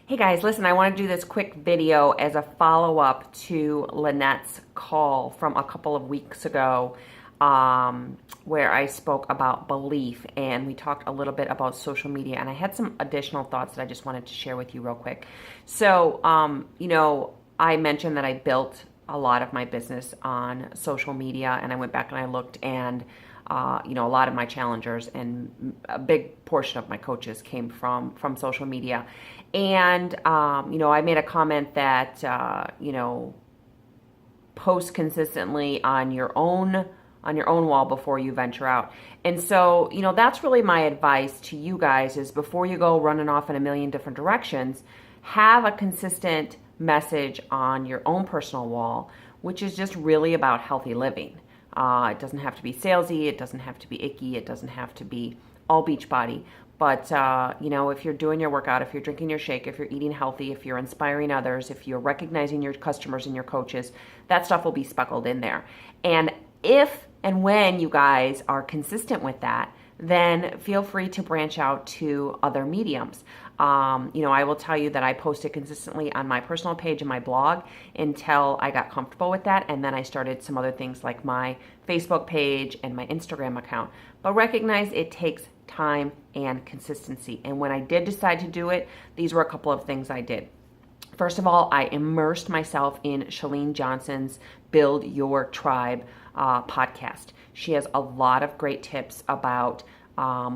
Hey guys, listen, I want to do this quick video as a follow-up to Lynette's call from a couple of weeks ago, where I spoke about belief and we talked a little bit about social media, and I had some additional thoughts that I just wanted to share with you real quick. So, I mentioned that I built a lot of my business on social media, and I went back and I looked, and a lot of my challengers and a big portion of my coaches came from social media. And I made a comment that post consistently on your own wall before you venture out. And so, that's really my advice to you guys is before you go running off in a million different directions, have a consistent message on your own personal wall, which is just really about healthy living. It doesn't have to be salesy. It doesn't have to be icky. It doesn't have to be all beach body. But, if you're doing your workout, if you're drinking your shake, if you're eating healthy, if you're inspiring others, if you're recognizing your customers and your coaches, that stuff will be speckled in there. And if and when you guys are consistent with that, then feel free to branch out to other mediums. I will tell you that I posted consistently on my personal page and my blog until I got comfortable with that. And then I started some other things like my Facebook page and my Instagram account. But recognize it takes time and consistency. And when I did decide to do it, these were a couple of things I did. First of all, I immersed myself in Chalene Johnson's Build Your Tribe podcast. She has a lot of great tips about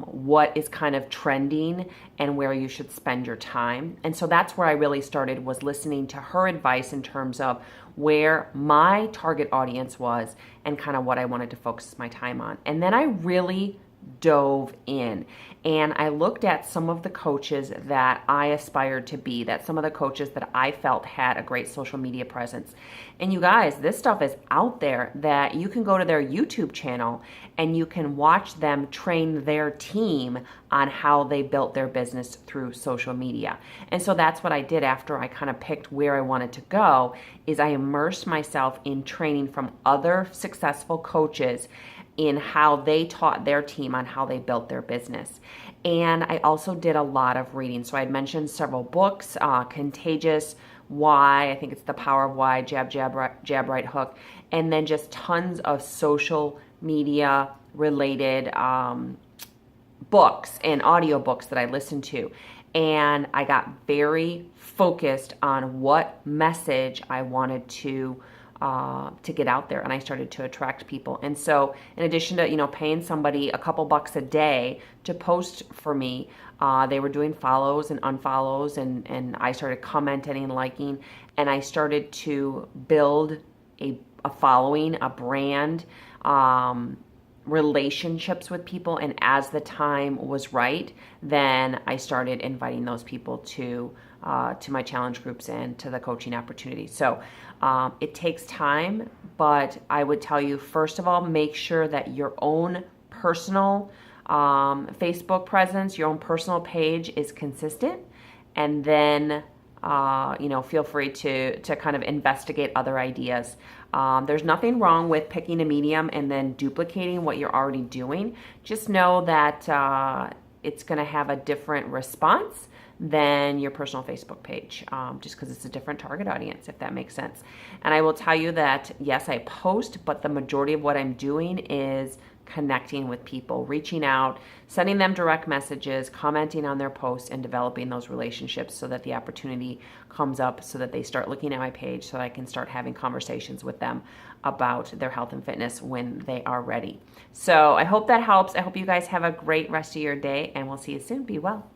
what is kind of trending and where you should spend your time. And so that's where I really started, was listening to her advice in terms of where my target audience was and kind of what I wanted to focus my time on. And then I really dove in and I looked at some of the coaches that I aspired to be, that some of the coaches that I felt had a great social media presence. And you guys, this stuff is out there that you can go to their YouTube channel and you can watch them train their team on how they built their business through social media. And so that's what I did after I kind of picked where I wanted to go, is I immersed myself in training from other successful coaches in how they taught their team on how they built their business. And I also did a lot of reading. So I mentioned several books, Contagious, Why, I think it's The Power of Why, Jab, Jab, Jab, Right Hook, and then just tons of social media related books and audiobooks that I listened to. And I got very focused on what message I wanted to get out there, and I started to attract people. And so in addition to, paying somebody a couple bucks a day to post for me, they were doing follows and unfollows, and I started commenting and liking, and I started to build a following, a brand, relationships with people. And as the time was right, then I started inviting those people to my challenge groups and to the coaching opportunity. So it takes time, but I would tell you, first of all, make sure that your own personal Facebook presence, your own personal page is consistent, and then feel free to kind of investigate other ideas. There's nothing wrong with picking a medium and then duplicating what you're already doing. Just know that it's going to have a different response than your personal Facebook page, just because it's a different target audience, if that makes sense. And I will tell you that, yes, I post, but the majority of what I'm doing is connecting with people, reaching out, sending them direct messages, commenting on their posts, and developing those relationships so that the opportunity comes up, so that they start looking at my page, so that I can start having conversations with them about their health and fitness when they are ready. So I hope that helps. I hope you guys have a great rest of your day, and we'll see you soon. Be well.